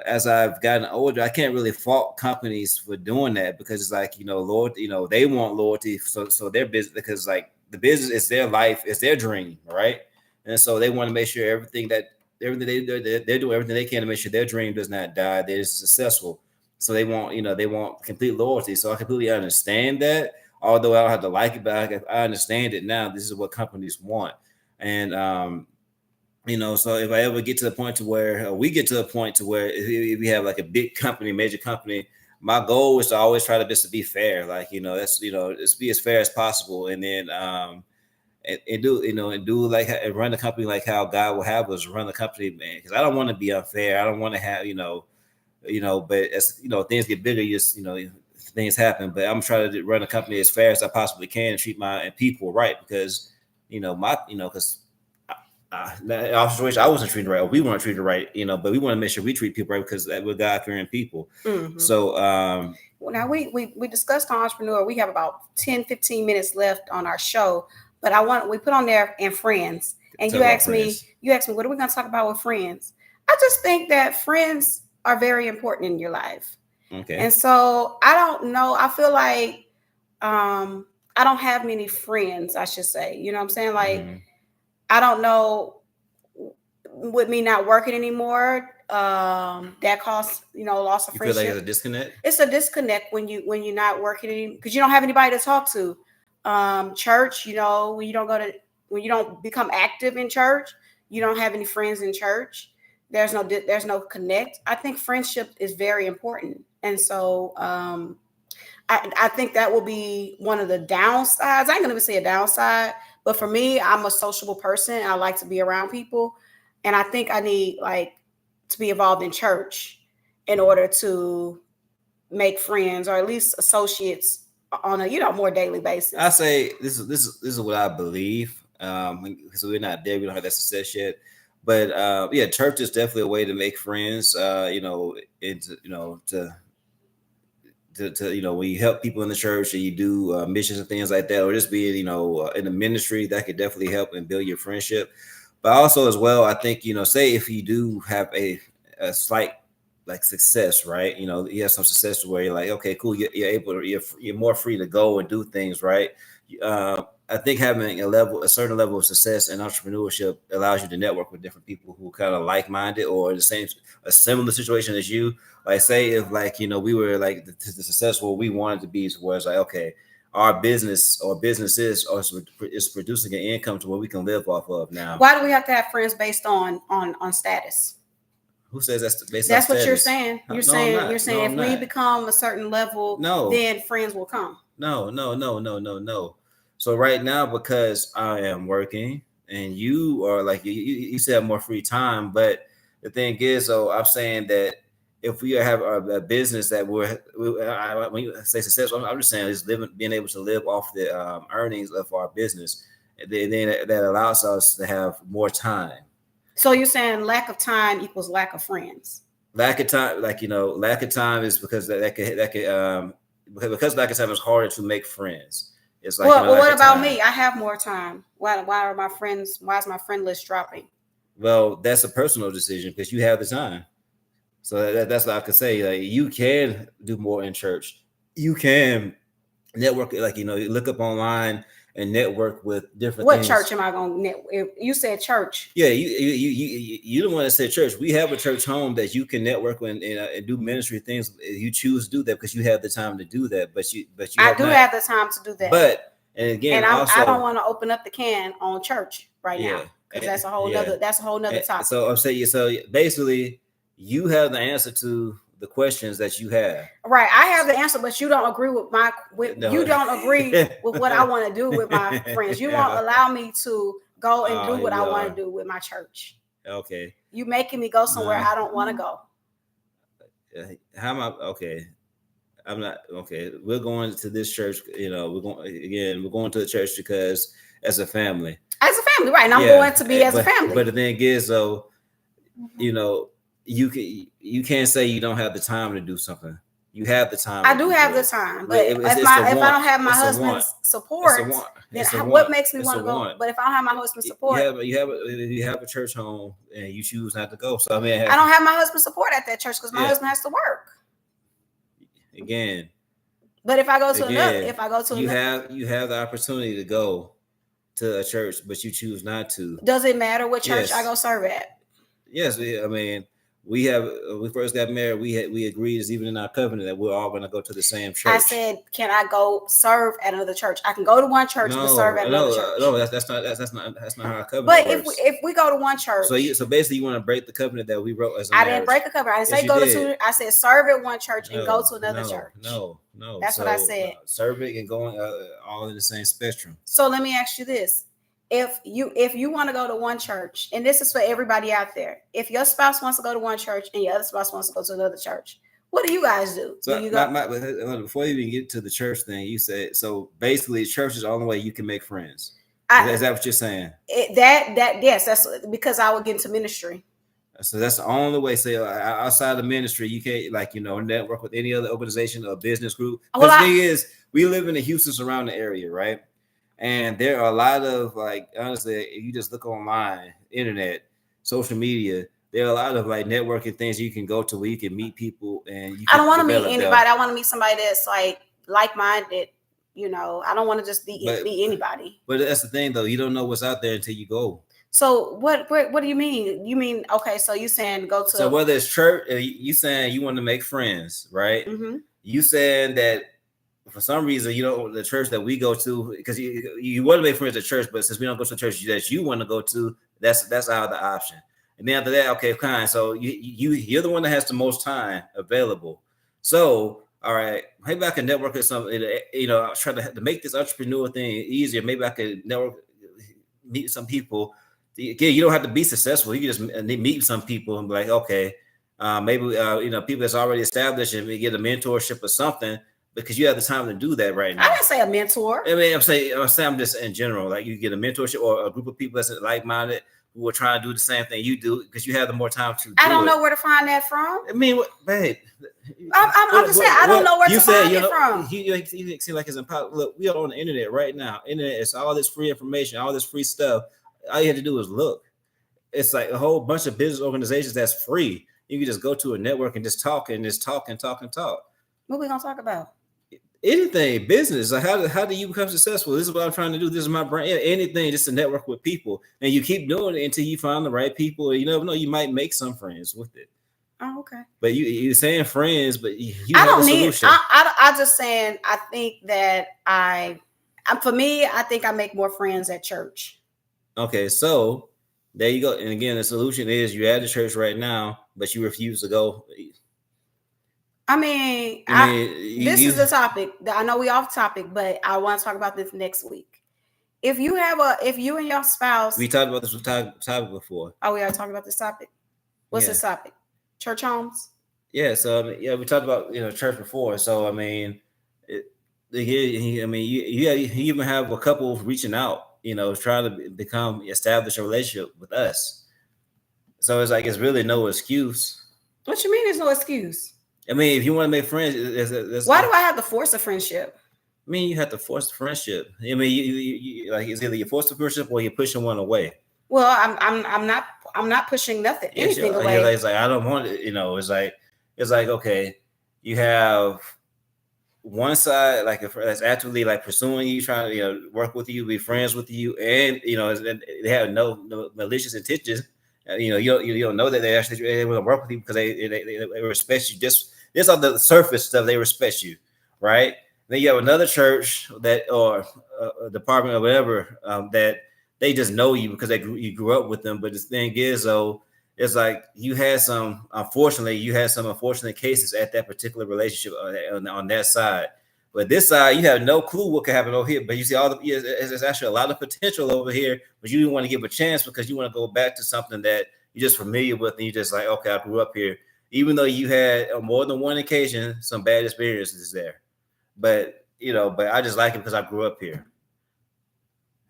as I've gotten older, I can't really fault companies for doing that, because it's like, loyalty, they want loyalty. So their business, because like the business is their life, it's their dream, right? And so they want to make sure everything they do, they're doing everything they can to make sure their dream does not die, they're successful. So they want complete loyalty. So I completely understand that. Although I don't have to like it, but I understand it now. This is what companies want. And so if I ever get to the point to where we get to a point to where if we have like a big company, major company, my goal is to always try to just to be fair. Like, that's, just be as fair as possible. And then, and do like, and run the company like how God will have us run the company, man. Cause I don't want to be unfair. I don't want to have, but as, things get bigger, just, things happen, but I'm trying to run the company as fair as I possibly can and treat my people right. Because, because in our situation, I wasn't treated right, or we weren't treated right, but we want to make sure we treat people right, because we're God-fearing people. Mm-hmm. So, well, now we discussed entrepreneur. We have about 10-15 minutes left on our show, but we put on there and friends. And you asked me, what are we going to talk about with friends? I just think that friends are very important in your life. Okay. And so I don't know. I feel like I don't have many friends, I should say. You know what I'm saying? Like, mm-hmm. I don't know, with me not working anymore, that caused, loss of friendship. You feel like it's a disconnect? It's a disconnect when you're not working because you don't have anybody to talk to. Church, when you don't become active in church, you don't have any friends in church. There's no connect. I think friendship is very important. And so I think that will be one of the downsides. I ain't gonna even say a downside, but for me, I'm a sociable person. I like to be around people. And I think I need to be involved in church in order to make friends, or at least associates on a more daily basis. I say this is what I believe. Because we're not there, we don't have that success yet. But church is definitely a way to make friends. To when you help people in the church and you do missions and things like that, or just being in the ministry, that could definitely help and build your friendship. But also as well, I think say if you do have a slight success, right? You have some success where you're like, okay, cool, you're more free to go and do things, right? I think having a certain level of success in entrepreneurship allows you to network with different people who kind of like-minded or a similar situation as you. Like, say if we were the successful we wanted to be, where it's like, okay, our business or businesses is producing an income to where we can live off of now. Why do we have to have friends based on status? Who says that's based on status? That's what you're saying. You're saying if we become a certain level, then friends will come. No. So right now, because I am working and you are you said more free time, but the thing is, I'm saying that if we have a business that when you say successful, I'm just saying is being able to live off the earnings of our business, then that allows us to have more time. So you're saying lack of time equals lack of friends? Lack of time, lack of time is because because lack of time is harder to make friends. It's like, well, what about me? I have more time. Why are my friends? Why is my friend list dropping? Well, that's a personal decision because you have the time. So that's what I could say. Like, you can do more in church. You can network, look up online and network with different things. What church am I going to network? You said church. Yeah, you don't want to say church. We have a church home that you can network with and do ministry things. You choose to do that because you have the time to do that. But I do have the time to do that. But and again, I don't want to open up the can on church right now because that's a whole nother topic. So I'm saying, so basically, you have the answer to the questions that you have. Right, I have the answer, but you don't agree with you don't agree with what I want to do with my friends. You won't allow me to go and do what I want to do with my church. Okay. You making me go somewhere I don't want to go. How am I? Okay. I'm not okay. We're going to this church. We're going to the church because as a family. As a family, right? And I'm going to be as a family. But the thing is, though, you can't say you don't have the time to do something. You have the time. I do have the time, but if I don't have my husband's support, then what makes me want to go? But if I don't have my husband's support, you have a church home and you choose not to go. So I mean, I don't have my husband's support at that church because my husband has to work. Again. But if I go to you have the opportunity to go to a church, but you choose not to. Does it matter what church I go serve at? Yes, I mean. We first got married. We agreed, as even in our covenant, that we're all going to go to the same church. I said, can I go serve at another church? I can go to one church but serve at another church. No, that's not how our covenant works. But if we go to one church, so basically you want to break the covenant that we wrote as a marriage. I didn't break a covenant. I didn't say go to two. I said serve at one church and go to another church. No. That's what I said. Serving and going all in the same spectrum. So let me ask you this. If you want to go to one church, and this is for everybody out there, if your spouse wants to go to one church and your other spouse wants to go to another church, what do you guys do? So before you even get to the church thing, you said, so basically church is the only way you can make friends. Is that what you're saying? Yes, that's because I would get into ministry. So that's the only way. Say outside of ministry, you can't network with any other organization or business group. The thing is, we live in the Houston surrounding area, right? And there are a lot of, honestly, if you just look online, internet, social media, there are a lot of networking things you can go to where you can meet people and I don't want to meet anybody. I want to meet somebody that's like-minded. I don't want to just meet anybody. But that's the thing, though. You don't know what's out there until you go. So what do you mean? You mean, okay, so you saying go to. So whether it's church, you saying you want to make friends, right? Mm-hmm. You saying that for some reason, the church that we go to, because you want to make friends at church, but since we don't go to the church that you want to go to, that's out of the option. And then after that, okay, fine. So you're the one that has the most time available. So, all right, maybe I can network with something. Try to make this entrepreneur thing easier. Maybe I could meet some people. Again, you don't have to be successful. You can just meet some people and be like, okay, maybe people that's already established and we get a mentorship or something. Because you have the time to do that right now. I didn't say a mentor. I mean, I'm saying just in general, like you get a mentorship or a group of people that's like-minded who are trying to do the same thing you do because you have the more time to do I don't know where to find that from. I mean, babe. I'm just saying, I don't know where to find it from. You seem like it's impossible. Look, we are on the internet right now. Internet is all this free information, all this free stuff. All you have to do is look. It's like a whole bunch of business organizations that's free. You can just go to a network and just talk and talk. What we gonna talk about? Anything, business. Like how do you become successful? This is what I'm trying to do. This is my brand. Anything, just to network with people, and you keep doing it until you find the right people. You never know, you might make some friends with it. Oh, okay. But you're saying friends, but I don't need. I just saying. I think that for me, I think I make more friends at church. Okay, so there you go. And again, the solution is you're at the church right now, but you refuse to go. This is the topic. I know we off topic, but I want to talk about this next week. If you and your spouse, we talked about this topic before. Oh, we are talking about this topic. What's this topic? Church homes. Yeah, so I mean, yeah, we talked about church before. So I mean, I mean, you even have a couple reaching out, trying to establish a relationship with us. So it's like it's really no excuse. What you mean? There's no excuse. I mean, if you want to make friends, why do I have to force a friendship? I mean, you have to force friendship. I mean, you like it's either you force the friendship or you're pushing one away. Well, I'm not pushing anything away. It's like I don't want it. It's like okay, you have one side like that's actively like pursuing you, trying to work with you, be friends with you, and they have no malicious intentions. You don't know that they want to work with you because they respect you. Just on the surface stuff, they respect you, right? Then you have another church that or a department or whatever that they just know you because you grew up with them. But the thing is, though, it's like you had some unfortunate cases at that particular relationship on that side. But this side, you have no clue what could happen over here. But you see, there's actually a lot of potential over here, but you didn't want to give a chance because you want to go back to something that you're just familiar with, and you're just like, okay, I grew up here. Even though you had on more than one occasion some bad experiences there, but I just like it because I grew up here.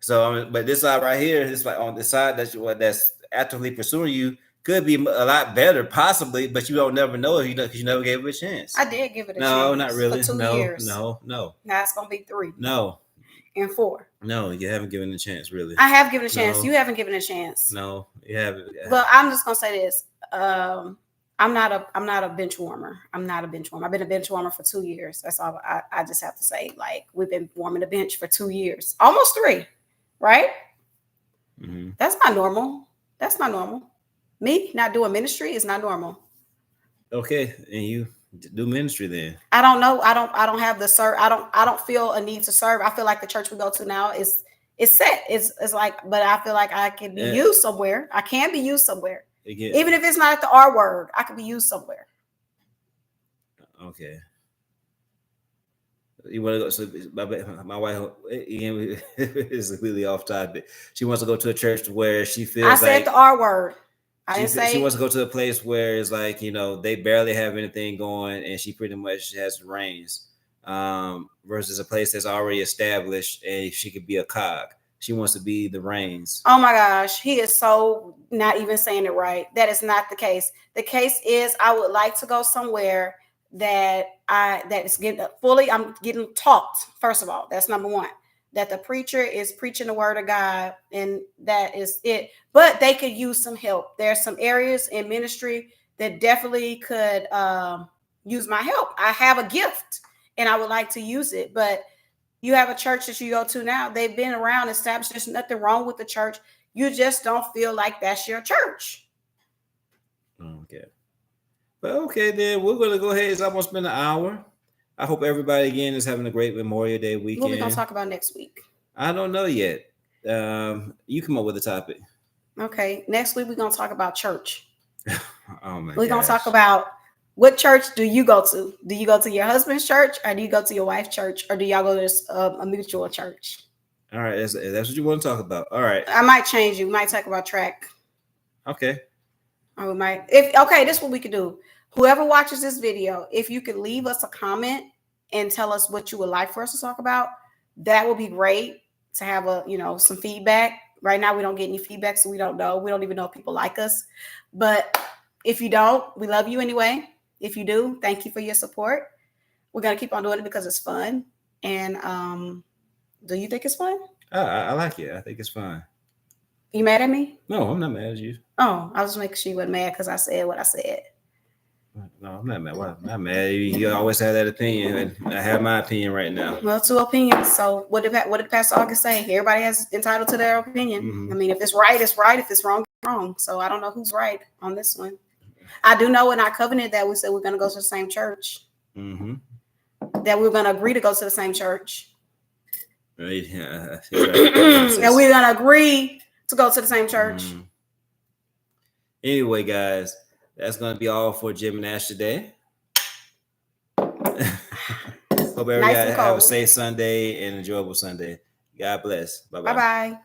So, but this side right here, it's like on the side that's actively pursuing you could be a lot better, possibly, but you don't never know because you never gave it a chance. I did give it a chance. No, not really. For 2 years. No. Now it's gonna be 3. No. And 4. No, you haven't given a chance, really. I have given a chance. No. You haven't given a chance. No, you haven't. But I'm just gonna say this. I'm not a bench warmer. I've been a bench warmer for 2 years. That's all I just have to say. Like, we've been warming the bench for 2 years, almost 3, right? Mm-hmm. That's not normal. Me not doing ministry is not normal. Okay, and you do ministry then? I don't know. I don't have the serve. I don't feel a need to serve. I feel like the church we go to now is set. It's like, but I feel like I can be used somewhere. I can be used somewhere. Again, even if it's not at the R word, I could be used somewhere. Okay. You want to go? So my wife is completely off topic. She wants to go to a church where she feels. I said the R word. She wants to go to a place where it's like they barely have anything going, and she pretty much has the reins. Versus a place that's already established, and she could be a cog. She wants to be the reins. Oh my gosh, he is so not even saying it right. That is not the case. The case is I would like to go somewhere that is getting fully. I'm getting taught. First of all, that's number one. That the preacher is preaching the word of God, and that is it. But they could use some help. There's some areas in ministry that definitely could use my help. I have a gift, and I would like to use it. But you have a church that you go to now. They've been around, established. There's nothing wrong with the church. You just don't feel like that's your church. Okay. Well, okay, then we're going to go ahead. It's almost been an hour. I hope everybody again is having a great Memorial Day weekend. What are we going to talk about next week? I don't know yet. You come up with a topic. Okay. Next week, we're going to talk about church. Oh, my God. We're going to talk about what church do you go to? Do you go to your husband's church, or do you go to your wife's church, or do y'all go to a mutual church? All right. That's what you want to talk about. All right. I might change you. We might talk about track. Okay. Or we might. This is what we could do. Whoever watches this video, if you could leave us a comment and tell us what you would like for us to talk about, that would be great to have some feedback. Right now, we don't get any feedback, so we don't know. We don't even know if people like us. But if you don't, we love you anyway. If you do, thank you for your support. We're going to keep on doing it because it's fun. And do you think it's fun? I like it. I think it's fun. You mad at me? No, I'm not mad at you. Oh, I was just making sure you weren't mad because I said what I said. No, I'm not mad. I'm not mad. You always have that opinion, and I have my opinion right now. Well, 2 opinions. So what did Pastor August say? Everybody has entitled to their opinion. Mm-hmm. I mean, if it's right, it's right. If it's wrong, it's wrong. So I don't know who's right on this one. I do know in our covenant that we said we're going to go to the same church. Mm-hmm. That we're going to agree to go to the same church. Right. Yeah. And we're going to agree to go to the same church. Mm-hmm. Anyway, guys, that's going to be all for Jim and Ash today. Hope everybody have a safe Sunday and enjoyable Sunday. God bless. Bye-bye. Bye-bye.